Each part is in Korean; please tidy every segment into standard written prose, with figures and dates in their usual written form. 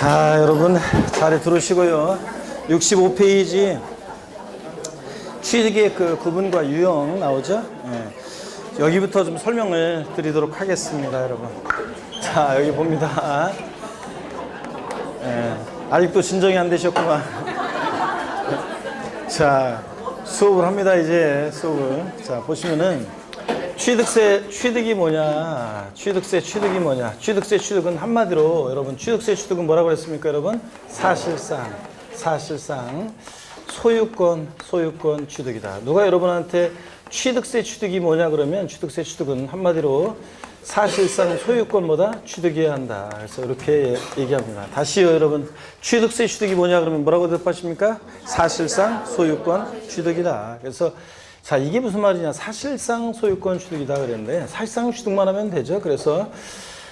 자, 여러분 자리 들어오시고요. 65페이지 취득의 그 구분과 유형 나오죠? 예. 여기부터 좀 설명을 드리도록 하겠습니다, 여러분. 자, 여기 봅니다. 예. 아직도 진정이 안 되셨구만. 자, 수업을 합니다, 이제 수업을. 자, 보시면은 취득이 뭐냐? 취득이 뭐냐? 취득은 한마디로 여러분 취득세 취득은 뭐라고 그랬습니까, 여러분? 사실상 소유권 취득이다. 누가 여러분한테 취득세 취득이 뭐냐 그러면 취득세 취득은 한마디로 사실상 소유권보다 취득해야 한다. 그래서 이렇게 얘기합니다. 다시요, 여러분. 취득세 취득이 뭐냐 그러면 뭐라고 대답하십니까? 사실상 소유권 취득이다. 그래서 자, 이게 무슨 말이냐? 사실상 소유권 취득이다 그랬는데 사실상 취득만 하면 되죠. 그래서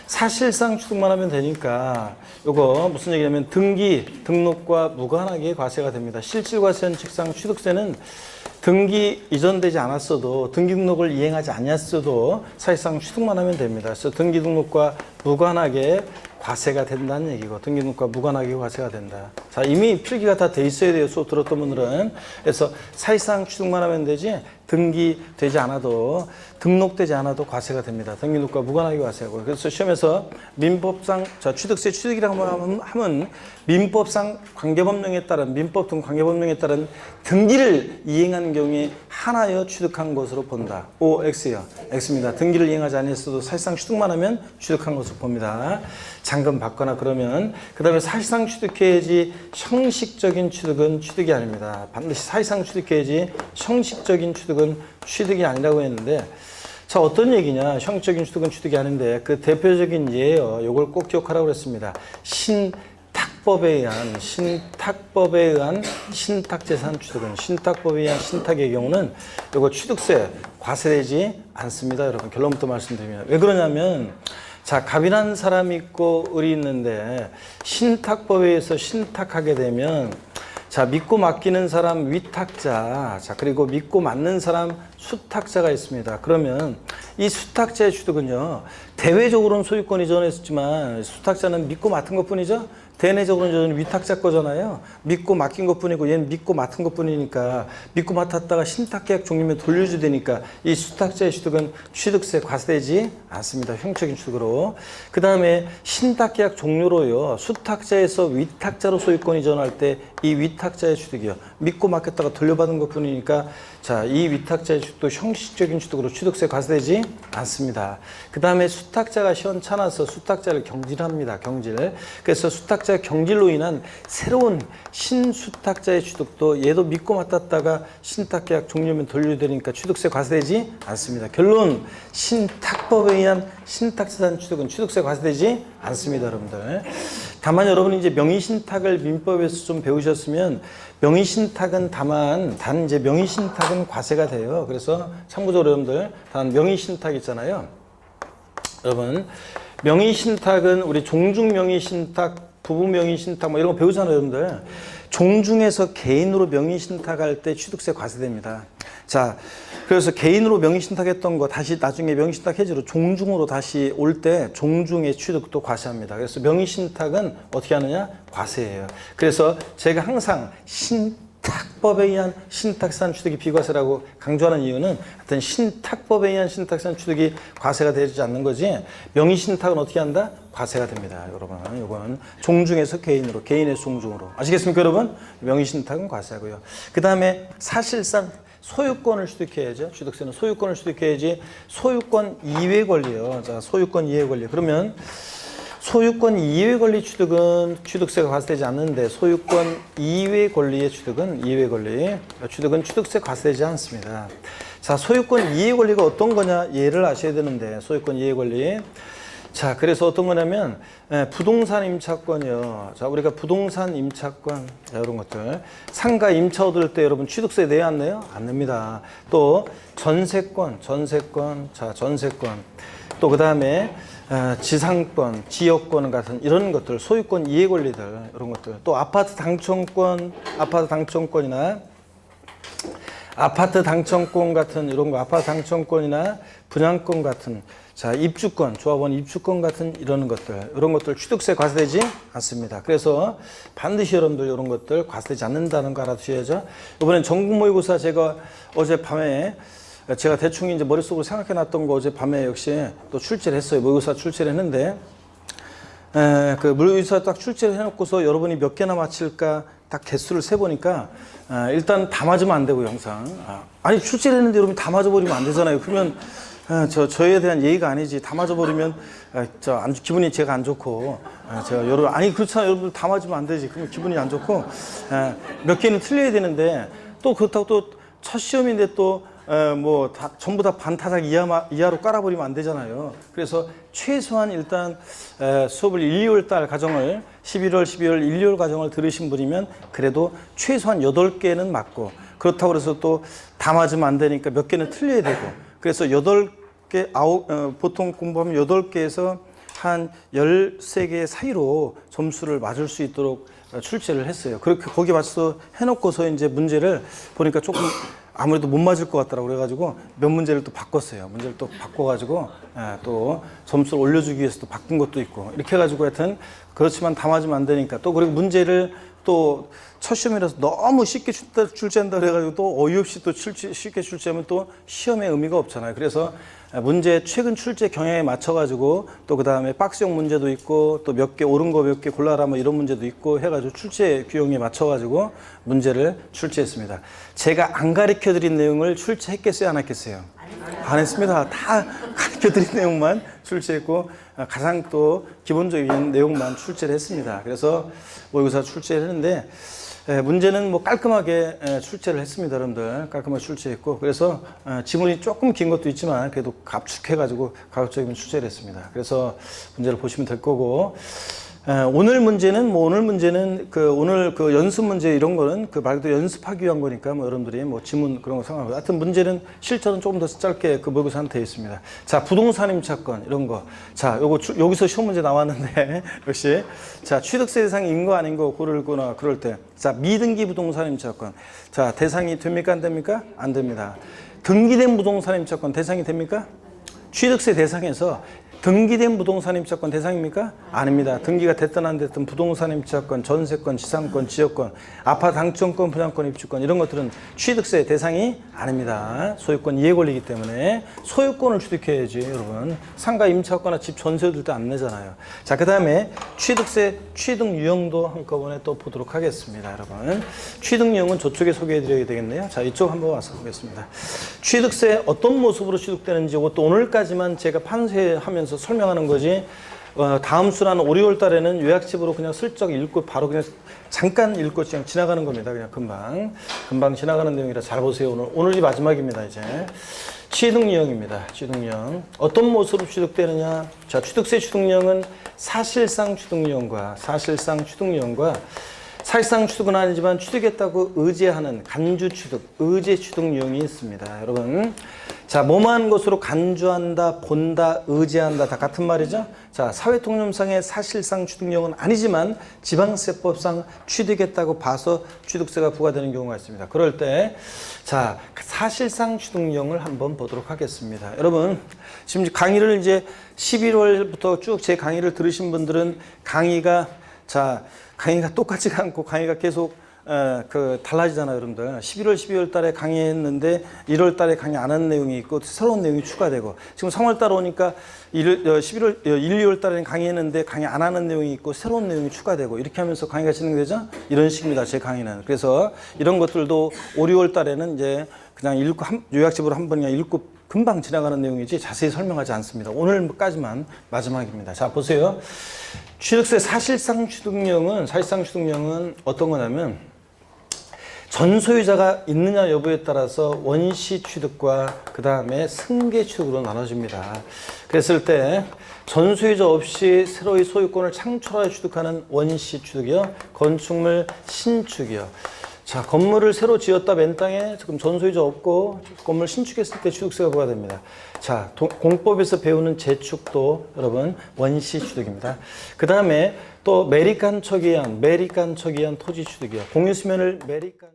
사실상 취득만 하면 되니까 요거 무슨 얘기냐면 등록과 무관하게 과세가 됩니다. 실질과세는 직상 취득세는 등기 이전되지 않았어도 등기 등록을 이행하지 않았어도 사실상 취득만 하면 됩니다. 그래서 등기 등록과 무관하게 과세가 된다는 얘기고 등기 등록과 무관하게 과세가 된다. 자, 이미 필기가 다 돼 있어야 돼요. 수업 들었던 분들은. 그래서 사실상 취득만 하면 되지 등기되지 않아도 등록되지 않아도 과세가 됩니다. 등기 등록과 무관하게 과세하고. 그래서 시험에서 민법상 취득세 취득이라고 하면 민법상 관계법령에 따른 민법 등 관계법령에 따른 등기를 이행한 경우에 하나여 취득한 것으로 본다. OX요. X입니다. 등기를 이행하지 않았어도 사실상 취득만 하면 취득한 것으로 봅니다. 잠금 받거나 그러면 그 다음에 사실상 취득해야지 형식적인 취득은 취득이 아닙니다. 반드시 사실상 취득해야지 형식적인 취득은 취득이 아니라고 했는데 자, 어떤 얘기냐? 형식적인 취득은 취득이 아닌데 그 대표적인 예요. 이걸 꼭 기억하라고 그랬습니다. 신탁법에 의한 신탁재산 취득은 신탁법에 의한 신탁의 경우는 이거 취득세 과세되지 않습니다. 여러분 결론부터 말씀드리면 왜 그러냐면 자, 갑이라는 사람이 있고 을이 있는데 신탁법에 의해서 신탁하게 되면 자, 믿고 맡기는 사람 위탁자, 자, 그리고 믿고 맡는 사람 수탁자가 있습니다. 그러면 이 수탁자의 취득은요, 대외적으로는 소유권 이전했지만 수탁자는 믿고 맡은 것 뿐이죠? 대내적으로는 위탁자 거잖아요. 믿고 맡긴 것 뿐이고 얘는 믿고 맡은 것 뿐이니까 믿고 맡았다가 신탁계약 종료면 돌려줘야 되니까 이 수탁자의 취득은 취득세 과세되지 않습니다. 형식적인 취득으로. 그 다음에 신탁계약 종료로요. 수탁자에서 위탁자로 소유권 이전할 때 이 위탁자의 취득이요. 믿고 맡겼다가 돌려받은 것 뿐이니까 자, 이 위탁자의 취득도 형식적인 취득으로 취득세 과세되지 않습니다. 그 다음에 수탁자가 시원찮아서 수탁자를 경질합니다. 경질. 그래서 수탁자의 경질로 인한 새로운 신수탁자의 취득도 얘도 믿고 맡았다가 신탁계약 종료면 돌려야 되니까 취득세 과세되지 않습니다. 결론, 신탁법에 의한 신탁재산 취득은 취득세 과세되지 않습니다, 여러분들. 다만 여러분이 이제 명의신탁을 민법에서 좀 배우셨으면 명의신탁은 단 이제 명의신탁은 과세가 돼요. 그래서 참고적으로 여러분들 단 명의신탁 있잖아요. 여러분 명의신탁은 우리 종중 명의신탁, 부부 명의신탁 뭐 이런 거 배우잖아요, 여러분들. 종중에서 개인으로 명의신탁할 때 취득세 과세됩니다. 자, 그래서 개인으로 명의신탁했던 거 다시 나중에 명의신탁 해지로 종중으로 다시 올 때 종중의 취득도 과세합니다. 그래서 명의신탁은 어떻게 하느냐? 과세예요. 그래서 제가 항상 신탁법에 의한 신탁산 취득이 비과세라고 강조하는 이유는 하여튼 신탁법에 의한 신탁산 취득이 과세가 되지 않는 거지 명의신탁은 어떻게 한다? 과세가 됩니다. 여러분, 이건 종중에서 개인으로, 개인에서 종중으로. 아시겠습니까, 여러분? 명의신탁은 과세하고요. 그 다음에 사실상 소유권을 취득해야죠. 취득세는 소유권을 취득해야지 소유권 이외 권리요. 자, 소유권 이외 권리. 그러면 소유권 이외 권리 취득은 취득세가 과세되지 않는데 소유권 이외 권리의 취득은 이외 권리. 취득은 취득세 과세되지 않습니다. 자, 소유권 이외 권리가 어떤 거냐? 예를 아셔야 되는데 소유권 이외 권리. 자, 그래서 어떤 거냐면 부동산 임차권이요. 자, 우리가 부동산 임차권 자, 이런 것들 상가 임차 얻을 때 여러분 취득세 내야 안 내요? 안 냅니다. 또 전세권 자, 전세권 또 그 다음에 지상권, 지역권 같은 이런 것들 소유권 이해 권리들 이런 것들 또 아파트 당첨권이나 아파트 당첨권 같은 이런 거, 아파트 당첨권이나 분양권 같은, 자, 입주권, 조합원 입주권 같은 이런 것들 취득세 과세되지 않습니다. 그래서 반드시 여러분들 이런 것들 과세되지 않는다는 거 알아두셔야죠. 이번엔 전국 모의고사 제가 어젯밤에 제가 대충 이제 머릿속으로 생각해 놨던 거 어젯밤에 역시 또 출제를 했어요. 모의고사 출제를 했는데, 그 모의고사 딱 출제를 해놓고서 여러분이 몇 개나 맞힐까 딱 개수를 세보니까, 일단 다 맞으면 안 되고요, 항상. 아니, 출제를 했는데 여러분이 다 맞아버리면 안 되잖아요. 그러면, 저에 대한 예의가 아니지. 다 맞아버리면, 기분이 제가 안 좋고, 아니, 그렇잖아요. 여러분 다 맞으면 안 되지. 그러면 기분이 안 좋고, 몇 개는 틀려야 되는데, 또 그렇다고 또 첫 시험인데 또, 전부 다 반타작 이하로 깔아버리면 안 되잖아요. 그래서 최소한 일단 수업을 1, 2월 달 과정을 11월, 12월, 1, 2월 과정을 들으신 분이면 그래도 최소한 8개는 맞고, 그렇다고 해서 또 다 맞으면 안 되니까 몇 개는 틀려야 되고, 그래서 8개, 보통 공부하면 8개에서 한 13개 사이로 점수를 맞을 수 있도록 출제를 했어요. 그렇게 거기에 맞춰서 해놓고서 이제 문제를 보니까 조금 아무래도 못 맞을 것 같더라고 그래가지고 몇 문제를 또 바꿨어요. 문제를 또 바꿔가지고 또 점수를 올려주기 위해서 또 바꾼 것도 있고 이렇게 해가지고 하여튼 그렇지만 다 맞으면 안 되니까 또 그리고 문제를 또 첫 시험이라서 너무 쉽게 출제한다 그래가지고 또 어이없이 또 쉽게 출제하면 또 시험에 의미가 없잖아요. 그래서 문제 최근 출제 경향에 맞춰가지고 또 그 다음에 박스형 문제도 있고 또 몇 개 옳은 거 몇 개 골라라 뭐 이런 문제도 있고 해가지고 출제 규형에 맞춰가지고 문제를 출제했습니다. 제가 안 가르쳐 드린 내용을 출제했겠어요, 안 했겠어요? 안 했습니다. 다 가르쳐 드린 내용만 출제했고 가장 또 기본적인 내용만 출제를 했습니다. 그래서 모의고사 출제를 했는데 문제는 뭐 깔끔하게 출제를 했습니다, 여러분들. 깔끔하게 출제했고, 그래서 지문이 조금 긴 것도 있지만 그래도 압축해가지고 가급적이면 출제를 했습니다. 그래서 문제를 보시면 될 거고, 오늘 문제는 오늘 그 연습 문제 이런 거는 그 말 그대로 연습하기 위한 거니까 뭐 여러분들이 뭐 지문 그런 거 상관없어요. 하여튼 문제는 실전은 조금 더 짧게 그 모의고사는 되어 있습니다. 자, 부동산 임차권 이런 거. 자, 여기서 시험 문제 나왔는데 역시 자, 취득세 대상이 인 거 아닌 거 고르거나 그럴 때. 자, 미등기 부동산 임차권. 자, 대상이 됩니까 안 됩니까? 안 됩니다. 등기된 부동산 임차권 대상이 됩니까? 취득세 대상에서 등기된 부동산 임차권 대상입니까? 아닙니다. 등기가 됐든 안 됐든 부동산 임차권, 전세권, 지상권, 지역권, 아파트 당첨권, 분양권, 입주권 이런 것들은 취득세 대상이 아닙니다. 소유권 이해 권리이기 때문에 소유권을 취득해야지 여러분. 상가 임차거나 집 전세 들 때 안 내잖아요. 자, 그 다음에 취득세 취득 유형도 한꺼번에 또 보도록 하겠습니다. 여러분. 취득 유형은 저쪽에 소개해 드려야 되겠네요. 자, 이쪽 한번 와서 보겠습니다. 취득세 어떤 모습으로 취득되는지 이것도 오늘까지만 제가 판세하면서 설명하는 거지. 다음 수라는 5, 6월 달에는 요약집으로 그냥 슬쩍 읽고 바로 그냥 잠깐 읽고 그냥 지나가는 겁니다. 그냥 금방 지나가는 내용이라 잘 보세요. 오늘이 마지막입니다. 이제 취득 유형입니다. 취득 유형 어떤 모습으로 취득되느냐? 자, 취득세 취득 유형은 사실상 취득 유형과 사실상 취득은 아니지만 취득했다고 의지하는 간주 취득, 의제 취득 유형이 있습니다. 여러분. 자, 뭐만 것으로 간주한다, 본다, 의지한다 다 같은 말이죠. 자, 사회통념상의 사실상 취득 유형은 아니지만 지방세법상 취득했다고 봐서 취득세가 부과되는 경우가 있습니다. 그럴 때 자, 사실상 취득 유형을 한번 보도록 하겠습니다. 여러분, 지금 강의를 이제 11월부터 쭉 제 강의를 들으신 분들은 강의가 똑같지가 않고 강의가 계속 달라지잖아요, 여러분들. 11월, 12월 달에 강의했는데 1월 달에 강의 안 한 내용이 있고 새로운 내용이 추가되고 지금 3월 달 오니까 1, 2월 달에는 강의했는데 강의 안 하는 내용이 있고 새로운 내용이 추가되고 이렇게 하면서 강의가 진행되죠? 이런 식입니다, 제 강의는. 그래서 이런 것들도 5, 6월 달에는 이제 그냥 요약집으로 한 번 그냥 읽고 금방 지나가는 내용이지 자세히 설명하지 않습니다. 오늘까지만 마지막입니다. 자, 보세요. 취득세 사실상 취득령은 어떤 거냐면 전소유자가 있느냐 여부에 따라서 원시 취득과 그 다음에 승계 취득으로 나눠집니다. 그랬을 때 전소유자 없이 새로이 소유권을 창출하여 취득하는 원시 취득이요, 건축물 신축이요. 자, 건물을 새로 지었다 맨 땅에 지금 전소유자 없고 건물 신축했을 때 취득세가 부과됩니다. 자, 공법에서 배우는 재축도 여러분 원시 취득입니다. 그 다음에 또 매립간척에 의한 토지 취득이요. 공유수면을 매립간